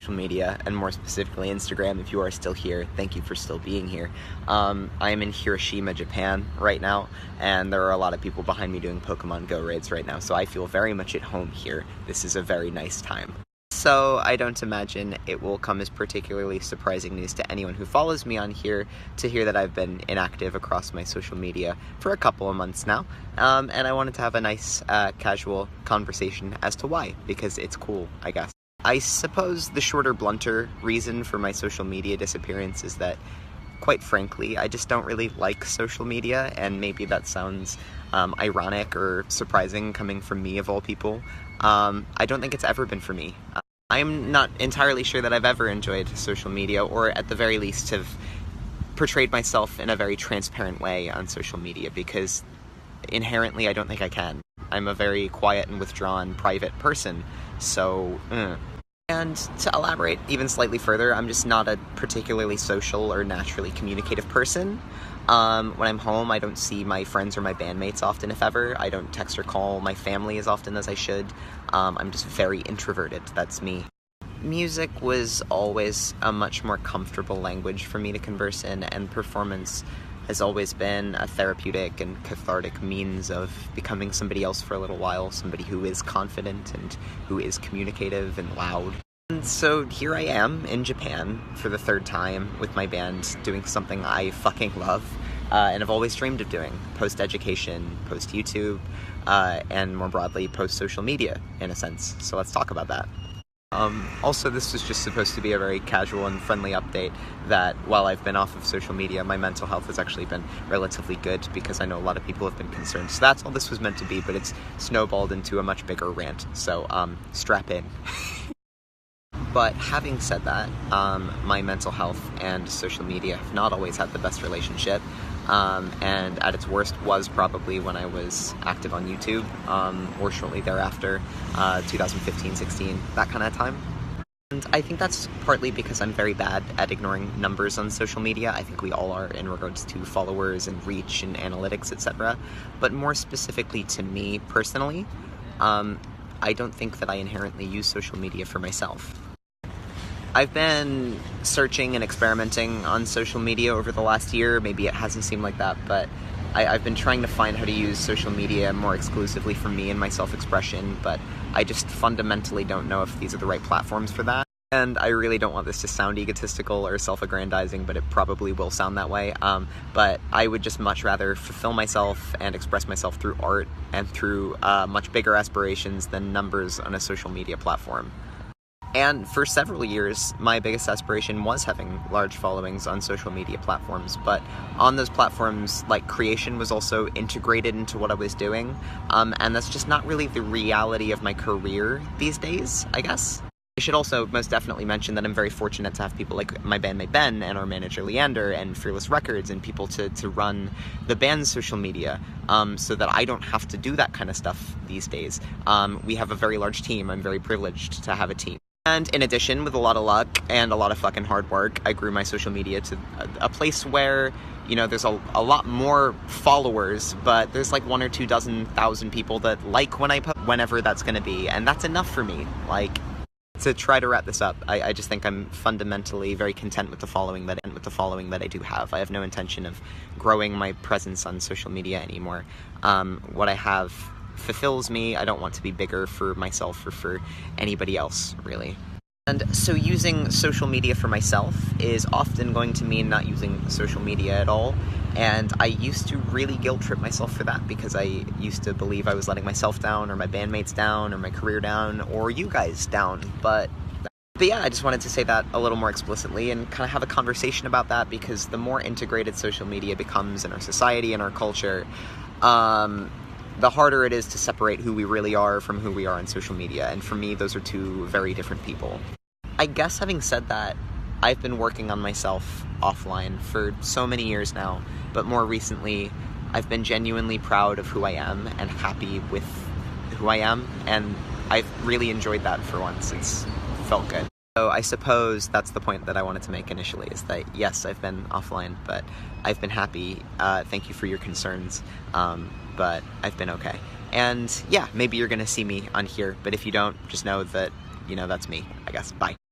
social media, and more specifically Instagram. If you are still here, thank you for still being here. I am in Hiroshima, Japan right now, and there are a lot of people behind me doing Pokemon Go raids right now, so I feel very much at home here. This is a very nice time. So I don't imagine it will come as particularly surprising news to anyone who follows me on here to hear that I've been inactive across my social media for a couple of months now, and I wanted to have a nice casual conversation as to why, because it's cool, I guess. I suppose the shorter, blunter reason for my social media disappearance is that, quite frankly, I just don't really like social media, and maybe that sounds ironic or surprising coming from me of all people. I don't think it's ever been for me. I'm not entirely sure that I've ever enjoyed social media, or at the very least have portrayed myself in a very transparent way on social media, because inherently I don't think I can. I'm a very quiet and withdrawn, private person, so And to elaborate even slightly further, I'm just not a particularly social or naturally communicative person. When I'm home, I don't see my friends or my bandmates often, if ever. I don't text or call my family as often as I should. I'm just very introverted. That's me. Music was always a much more comfortable language for me to converse in, and performance has always been a therapeutic and cathartic means of becoming somebody else for a little while, somebody who is confident and who is communicative and loud. And so here I am in Japan for the third time with my band doing something I fucking love, and have always dreamed of doing: post-education, post-YouTube, and more broadly, post-social media, in a sense. So let's talk about that. Also, this was just supposed to be a very casual and friendly update that while I've been off of social media, my mental health has actually been relatively good, because I know a lot of people have been concerned. So that's all this was meant to be, but it's snowballed into a much bigger rant, so strap in. But having said that, my mental health and social media have not always had the best relationship, and at its worst was probably when I was active on YouTube, or shortly thereafter, 2015-16, that kind of time. And I think that's partly because I'm very bad at ignoring numbers on social media. I think we all are in regards to followers and reach and analytics, etc. But more specifically to me personally, I don't think that I inherently use social media for myself. I've been searching and experimenting on social media over the last year. Maybe it hasn't seemed like that, but I've been trying to find how to use social media more exclusively for me and my self-expression, but I just fundamentally don't know if these are the right platforms for that. And I really don't want this to sound egotistical or self-aggrandizing, but it probably will sound that way. But I would just much rather fulfill myself and express myself through art and through much bigger aspirations than numbers on a social media platform. And for several years, my biggest aspiration was having large followings on social media platforms, but on those platforms, like, creation was also integrated into what I was doing, and that's just not really the reality of my career these days, I guess. I should also most definitely mention that I'm very fortunate to have people like my bandmate Ben and our manager Leander and Fearless Records and people to run the band's social media, so that I don't have to do that kind of stuff these days. We have a very large team. I'm very privileged to have a team. And in addition, with a lot of luck and a lot of fucking hard work, I grew my social media to a place where, you know, there's a lot more followers, but there's like 1 or 2 dozen thousand people that like when I post, whenever that's gonna be, and that's enough for me. Like, to try to wrap this up, I just think I'm fundamentally very content with the following that I do have. I have no intention of growing my presence on social media anymore. What I have fulfills me. I don't want to be bigger for myself or for anybody else, really. And so using social media for myself is often going to mean not using social media at all, and I used to really guilt trip myself for that, because I used to believe I was letting myself down, or my bandmates down, or my career down, or you guys down, but yeah, I just wanted to say that a little more explicitly and kind of have a conversation about that, because the more integrated social media becomes in our society and our culture, the harder it is to separate who we really are from who we are on social media, and for me, those are two very different people. I guess having said that, I've been working on myself offline for so many years now, but more recently, I've been genuinely proud of who I am and happy with who I am, and I've really enjoyed that for once. It's felt good. So I suppose that's the point that I wanted to make initially, is that yes, I've been offline, but I've been happy. Thank you for your concerns. But I've been okay. And yeah, maybe you're gonna see me on here, but if you don't, just know that, you know, that's me, I guess. Bye.